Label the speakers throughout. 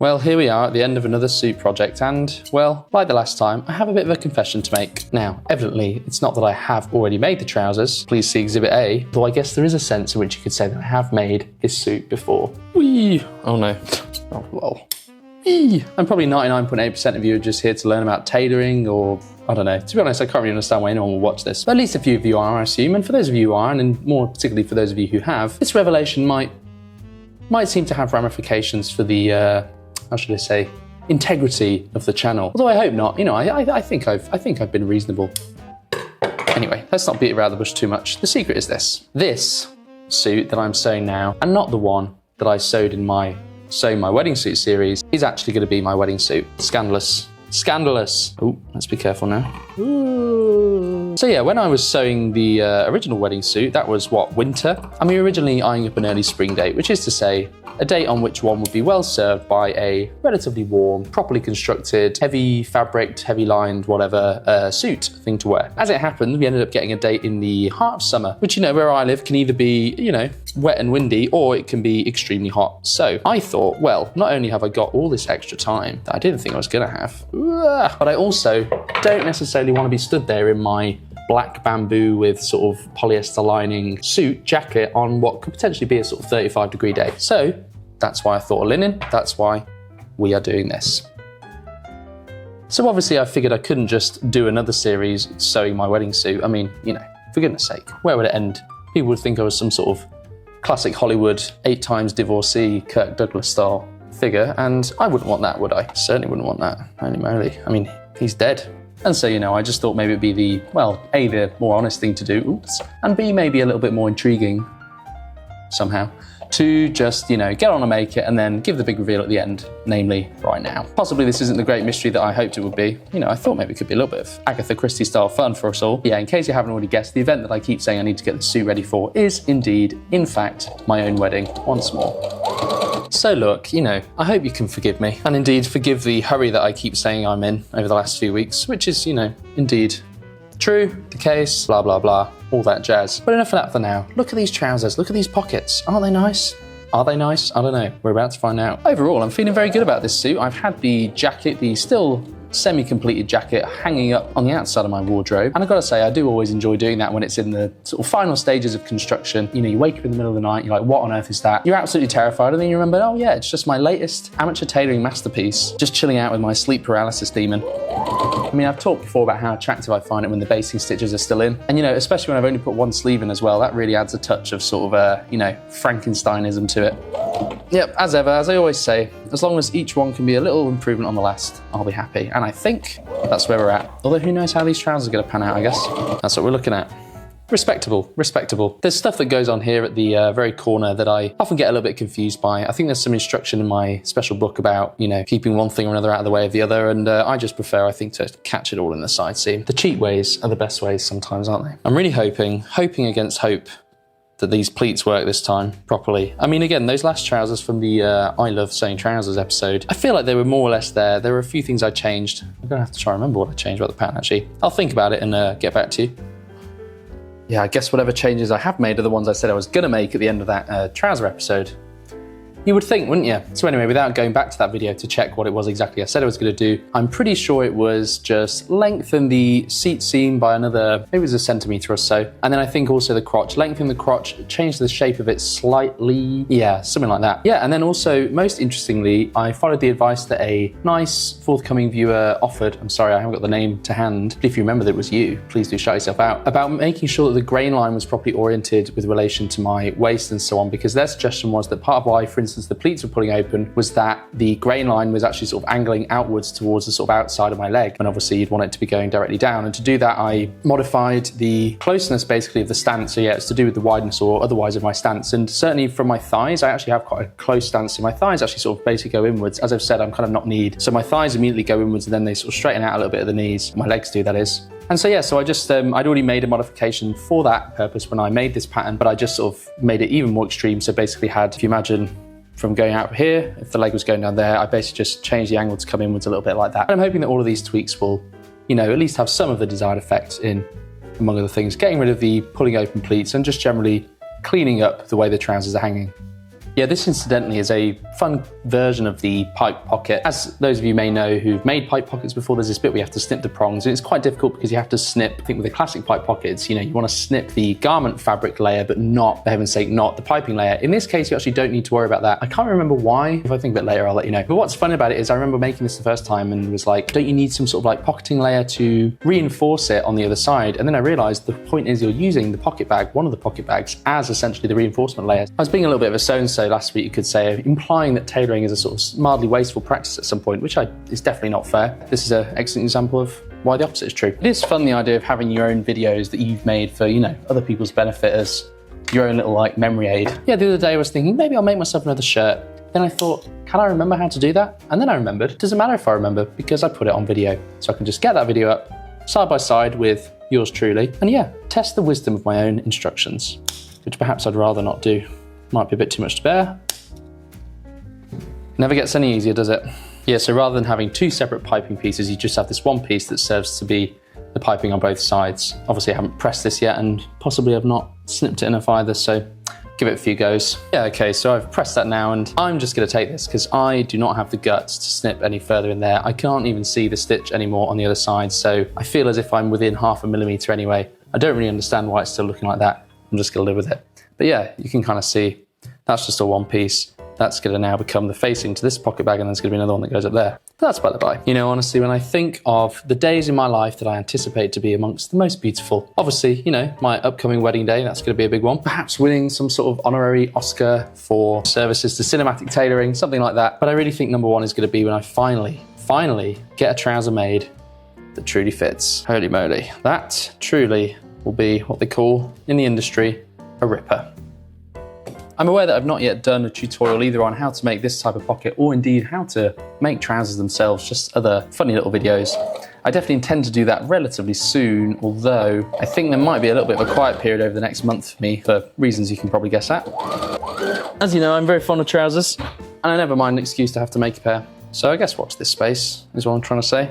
Speaker 1: Well, here we are at the end of another suit project and, well, like the last time, I have a bit of a confession to make. Now, evidently, it's not that I have already made the trousers, please see Exhibit A, though I guess there is a sense in which you could say that I have made this suit before. Whee! Oh no. Oh, lol. Whee! I'm probably 99.8% of you are just here to learn about tailoring or, I don't know. To be honest, I can't really understand why anyone will watch this. But at least a few of you are, I assume, and for those of you who aren't, and more particularly for those of you who have, this revelation might seem to have ramifications for the, how should I say, integrity of the channel. Although I hope not. You know, I think I've been reasonable. Anyway, let's not beat around the bush too much. The secret is this. This suit that I'm sewing now, and not the one that I sewed in my Sewing My Wedding Suit series, is actually going to be my wedding suit. Scandalous. Scandalous. Oh, let's be careful now. Ooh. So yeah, when I was sewing the original wedding suit, that was what, winter? And we were originally eyeing up an early spring date, which is to say, a date on which one would be well served by a relatively warm, properly constructed, heavy fabricked, heavy lined, whatever, suit thing to wear. As it happened, we ended up getting a date in the heart of summer, which, you know, where I live can either be, you know, wet and windy, or it can be extremely hot. So I thought, well, not only have I got all this extra time that I didn't think I was gonna have, but I also don't necessarily want to be stood there in my black bamboo with sort of polyester lining suit jacket on what could potentially be a sort of 35-degree day. So that's why I thought of linen. That's why we are doing this. So obviously I figured I couldn't just do another series sewing my wedding suit. I mean, you know, for goodness sake, where would it end? People would think I was some sort of classic Hollywood 8 times divorcee Kirk Douglas style figure, and I wouldn't want that, would I? Certainly wouldn't want that. Holy moly. I mean, he's dead. And so, you know, I just thought maybe it'd be the, well, A, the more honest thing to do, oops, and B, maybe a little bit more intriguing somehow, to just, you know, get on and make it and then give the big reveal at the end, namely right now. Possibly this isn't the great mystery that I hoped it would be. You know, I thought maybe it could be a little bit of Agatha Christie style fun for us all. Yeah, in case you haven't already guessed, the event that I keep saying I need to get the suit ready for is indeed, in fact, my own wedding once more. So look, you know, I hope you can forgive me, and indeed forgive the hurry that I keep saying I'm in over the last few weeks, which is, you know, indeed true, the case, blah, blah, blah, all that jazz. But enough of that for now. Look at these trousers, look at these pockets. Aren't they nice? Are they nice? I don't know. We're about to find out. Overall, I'm feeling very good about this suit. I've had the jacket, the still semi-completed jacket, hanging up on the outside of my wardrobe. And I've got to say, I do always enjoy doing that when it's in the sort of final stages of construction. You know, you wake up in the middle of the night, you're like, what on earth is that? You're absolutely terrified, and then you remember, oh yeah, it's just my latest amateur tailoring masterpiece, just chilling out with my sleep paralysis demon. I mean, I've talked before about how attractive I find it when the basting stitches are still in. And, you know, especially when I've only put one sleeve in as well, that really adds a touch of sort of, you know, Frankensteinism to it. Yep, as ever, as I always say, as long as each one can be a little improvement on the last, I'll be happy. And I think that's where we're at. Although who knows how these trousers are going to pan out, I guess. That's what we're looking at. Respectable, respectable. There's stuff that goes on here at the very corner that I often get a little bit confused by. I think there's some instruction in my special book about, you know, keeping one thing or another out of the way of the other, and I just prefer, I think, to catch it all in the side seam. The cheat ways are the best ways sometimes, aren't they? I'm really hoping against hope, that these pleats work this time properly. I mean, again, those last trousers from the I Love Sewing Trousers episode, I feel like they were more or less there. There were a few things I changed. I'm gonna have to try and remember what I changed about the pattern, actually. I'll think about it and get back to you. Yeah, I guess whatever changes I have made are the ones I said I was gonna make at the end of that trouser episode. You would think, wouldn't you? So anyway, without going back to that video to check what it was exactly I said I was going to do, I'm pretty sure it was just lengthen the seat seam by another, maybe it was a centimetre or so. And then I think also the crotch, lengthen the crotch, change the shape of it slightly. Yeah, something like that. Yeah, and then also, most interestingly, I followed the advice that a nice forthcoming viewer offered. I'm sorry, I haven't got the name to hand. But if you remember that it was you, please do shout yourself out. About making sure that the grain line was properly oriented with relation to my waist and so on, because their suggestion was that part of why, for instance, the pleats were pulling open was that the grain line was actually sort of angling outwards towards the sort of outside of my leg, and obviously you'd want it to be going directly down. And to do that, I modified the closeness basically of the stance. So yeah, it's to do with the wideness or otherwise of my stance. And certainly from my thighs, I actually have quite a close stance. So my thighs actually sort of basically go inwards. As I've said, I'm kind of knock-kneed. So my thighs immediately go inwards and then they sort of straighten out a little bit at the knees. My legs do, that is. And so yeah, so I just, I'd already made a modification for that purpose when I made this pattern, but I just sort of made it even more extreme. So basically had, if you imagine, from going out here, if the leg was going down there, I basically just changed the angle to come inwards a little bit like that. And I'm hoping that all of these tweaks will, you know, at least have some of the desired effect in, among other things, getting rid of the pulling open pleats and just generally cleaning up the way the trousers are hanging. Yeah, this incidentally is a fun version of the pipe pocket. As those of you may know who've made pipe pockets before, there's this bit where you have to snip the prongs. It's quite difficult because you have to snip, I think with the classic pipe pockets, you want to snip the garment fabric layer, but not, for heaven's sake, not the piping layer. In this case, you actually don't need to worry about that. I can't remember why. If I think of it later, I'll let you know. But what's fun about it is I remember making this the first time and was like, don't you need some sort of like pocketing layer to reinforce it on the other side? And then I realized the point is you're using the pocket bag, one of the pocket bags, as essentially the reinforcement layer. I was being a little bit of a so-and-so last week, you could say, implying that tailoring is a sort of mildly wasteful practice at some point, which is definitely not fair. This is an excellent example of why the opposite is true. It is fun, the idea of having your own videos that you've made for, other people's benefit as your own little like memory aid. Yeah, the other day I was thinking, maybe I'll make myself another shirt. Then I thought, can I remember how to do that? And then I remembered, it doesn't matter if I remember because I put it on video. So I can just get that video up side by side with yours truly. And yeah, test the wisdom of my own instructions, which perhaps I'd rather not do. Might be a bit too much to bear. Never gets any easier, does it? Yeah, so rather than having two separate piping pieces, you just have this one piece that serves to be the piping on both sides. Obviously I haven't pressed this yet and possibly I've not snipped it enough either, so give it a few goes. Yeah, okay, so I've pressed that now and I'm just gonna take this because I do not have the guts to snip any further in there. I can't even see the stitch anymore on the other side, so I feel as if I'm within 0.5 millimeter anyway. I don't really understand why it's still looking like that. I'm just gonna live with it. But yeah, you can kind of see that's just a one piece. That's gonna now become the facing to this pocket bag and there's gonna be another one that goes up there. But that's by the by. Honestly, when I think of the days in my life that I anticipate to be amongst the most beautiful, obviously, my upcoming wedding day, that's gonna be a big one. Perhaps winning some sort of honorary Oscar for services to cinematic tailoring, something like that. But I really think number one is gonna be when I finally get a trouser made that truly fits. Holy moly. That truly will be what they call in the industry a ripper. I'm aware that I've not yet done a tutorial either on how to make this type of pocket or indeed how to make trousers themselves, just other funny little videos. I definitely intend to do that relatively soon, although I think there might be a little bit of a quiet period over the next month for me for reasons you can probably guess at. As you know, I'm very fond of trousers and I never mind an excuse to have to make a pair. So I guess watch this space is what I'm trying to say.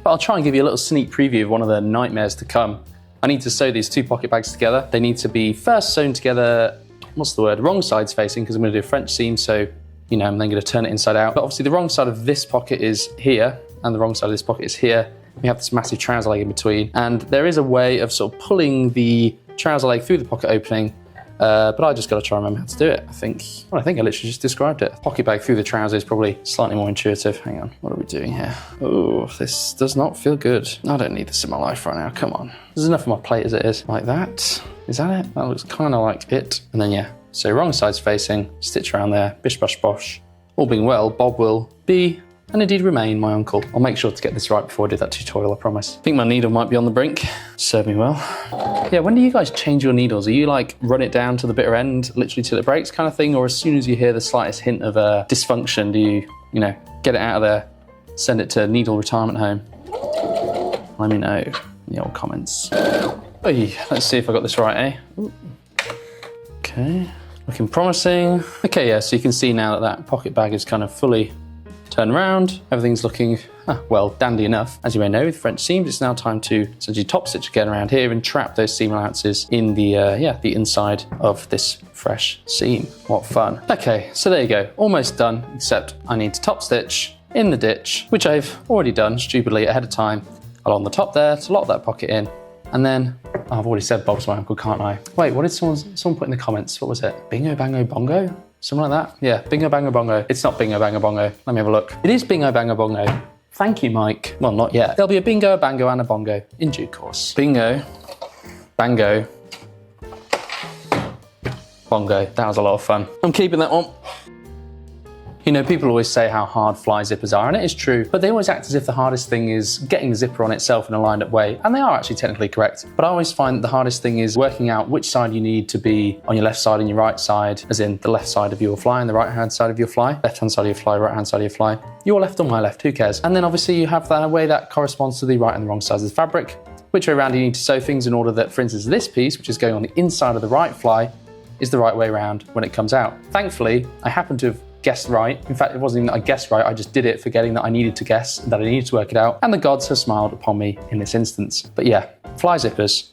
Speaker 1: But I'll try and give you a little sneak preview of one of the nightmares to come. I need to sew these two pocket bags together. They need to be first sewn together, wrong sides facing, because I'm going to do a French seam, so I'm then going to turn it inside out. But obviously the wrong side of this pocket is here and the wrong side of this pocket is here. We have this massive trouser leg in between, and there is a way of sort of pulling the trouser leg through the pocket opening, but I just got to try and remember how to do it. I think I literally just described it. Pocket bag through the trouser is probably slightly more intuitive. Hang on, what are we doing here? Oh, this does not feel good. I don't need this in my life right now, come on. There's enough on my plate as it is. Like that. Is that it? That looks kind of like it. And then yeah, so wrong side's facing, stitch around there, bish bash bosh. All being well, Bob will be, and indeed remain, my uncle. I'll make sure to get this right before I do that tutorial, I promise. I think my needle might be on the brink. Serve me well. Yeah, when do you guys change your needles? Are you like run it down to the bitter end, literally till it breaks kind of thing? Or as soon as you hear the slightest hint of dysfunction, do you, get it out of there, send it to needle retirement home? Let me know in the old comments. Oy, let's see if I got this right, eh? Ooh. Okay, looking promising. Okay, yeah, so you can see now that that pocket bag is kind of fully turned around. Everything's looking, well, dandy enough. As you may know, with French seams, it's now time to essentially top stitch again around here and trap those seam allowances in the inside of this fresh seam. What fun. Okay, so there you go, almost done, except I need to top stitch in the ditch, which I've already done stupidly ahead of time along the top there to lock that pocket in. And then, I've already said Bob's my uncle, can't I? Wait, what did someone put in the comments? What was it? Bingo, bango, bongo? Something like that? Yeah, bingo, bango, bongo. It's not bingo, bango, bongo. Let me have a look. It is bingo, bango, bongo. Thank you, Mike. Well, not yet. There'll be a bingo, a bango, and a bongo in due course. Bingo, bango, bongo. That was a lot of fun. I'm keeping that one. People always say how hard fly zippers are, and it is true, but they always act as if the hardest thing is getting the zipper on itself in a lined up way, and they are actually technically correct. But I always find that the hardest thing is working out which side you need to be on your left side and your right side, as in the left side of your fly and the right hand side of your fly, left hand side of your fly, right hand side of your fly. Your left or my left, who cares? And then obviously you have that way that corresponds to the right and the wrong sides of the fabric. Which way around you need to sew things in order that, for instance, this piece, which is going on the inside of the right fly, is the right way around when it comes out. Thankfully, I happen to have guessed right. In fact, it wasn't even that I guessed right, I just did it forgetting that I needed to guess, that I needed to work it out, and the gods have smiled upon me in this instance. But yeah, fly zippers,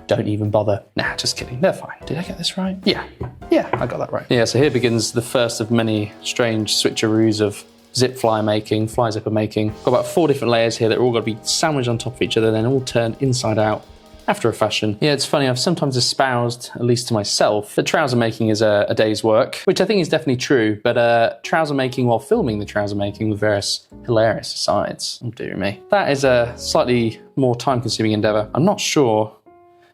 Speaker 1: don't even bother. Nah, just kidding, they're fine. Did I get this right? Yeah, I got that right. Yeah, so here begins the first of many strange switcheroos of zip fly making, fly zipper making. Got about 4 different layers here that are all got to be sandwiched on top of each other, then all turned inside out after a fashion. Yeah, it's funny, I've sometimes espoused, at least to myself, that trouser making is a day's work, which I think is definitely true, but trouser making while filming the trouser making with various hilarious asides, oh dear me. That is a slightly more time-consuming endeavour. I'm not sure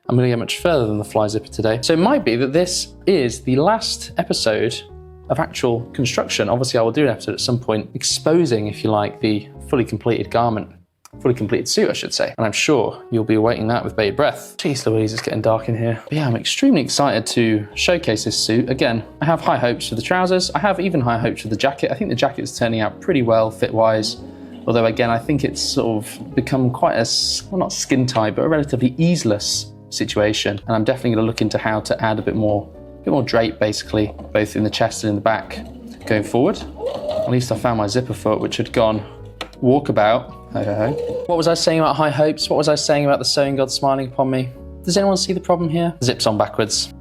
Speaker 1: I'm going to get much further than the fly zipper today. So it might be that this is the last episode of actual construction. Obviously, I will do an episode at some point exposing, if you like, the fully completed garment. Fully completed suit, I should say. And I'm sure you'll be awaiting that with bated breath. Jeez Louise, it's getting dark in here. But yeah, I'm extremely excited to showcase this suit. Again, I have high hopes for the trousers. I have even high hopes for the jacket. I think the jacket is turning out pretty well fit-wise. Although again, I think it's sort of become quite a, well, not skin tight, but a relatively easeless situation. And I'm definitely gonna look into how to add a bit more drape, basically, both in the chest and in the back going forward. At least I found my zipper foot, which had gone walkabout. Ho, ho, ho. What was I saying about high hopes? What was I saying about the sewing god smiling upon me? Does anyone see the problem here? Zips on backwards.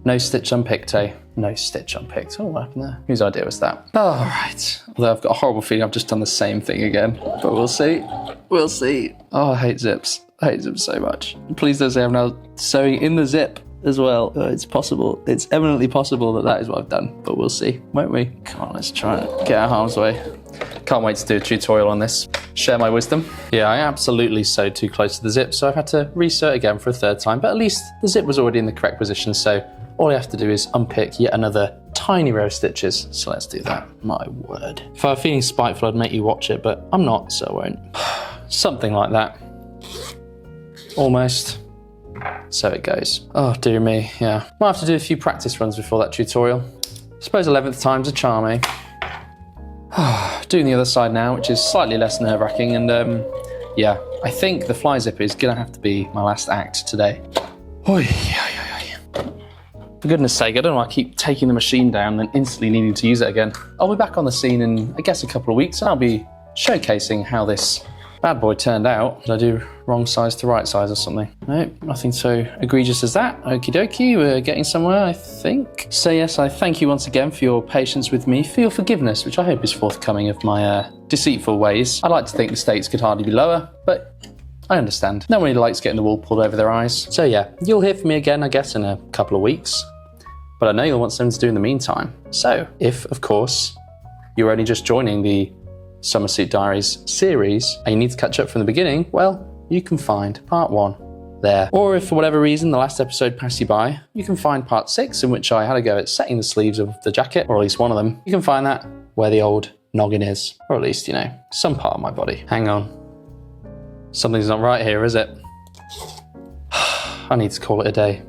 Speaker 1: No stitch unpicked, eh? No stitch unpicked. Oh, what happened there? Whose idea was that? Oh, right. Although I've got a horrible feeling I've just done the same thing again. But we'll see. We'll see. Oh, I hate zips. I hate zips so much. Please don't say I'm now sewing in the zip as well. It's possible. It's eminently possible that that is what I've done. But we'll see, won't we? Come on, let's try and get out of harm's way. Can't wait to do a tutorial on this. Share my wisdom. Yeah, I absolutely sewed too close to the zip, so I've had to reinsert again for a 3rd time, but at least the zip was already in the correct position, so all I have to do is unpick yet another tiny row of stitches. So let's do that. My word. If I were feeling spiteful, I'd make you watch it, but I'm not, so I won't. Something like that. Almost. So it goes. Oh, dear me, yeah. Might have to do a few practice runs before that tutorial. Suppose 11th time's a charm, eh? Doing the other side now, which is slightly less nerve-wracking, and yeah, I think the fly zipper is gonna have to be my last act today. Oy, for goodness sake, I don't know why I keep taking the machine down and instantly needing to use it again. I'll be back on the scene in, I guess, a couple of weeks, and I'll be showcasing how this bad boy turned out. Did I do wrong size to right size or something? Nope, nothing so egregious as that. Okie dokie, we're getting somewhere, I think. So yes, I thank you once again for your patience with me, for your forgiveness, which I hope is forthcoming of my deceitful ways. I like to think the stakes could hardly be lower, but I understand. No one really likes getting the wool pulled over their eyes. So yeah, you'll hear from me again, I guess, in a couple of weeks. But I know you'll want something to do in the meantime. So if, of course, you're only just joining the Summer Suit Diaries series and you need to catch up from the beginning, well, you can find part 1 there. Or if for whatever reason the last episode passed you by, you can find part 6, in which I had a go at setting the sleeves of the jacket, or at least one of them. You can find that where the old noggin is, or at least, you know, some part of my body. Hang on. Something's not right here, is it? I need to call it a day.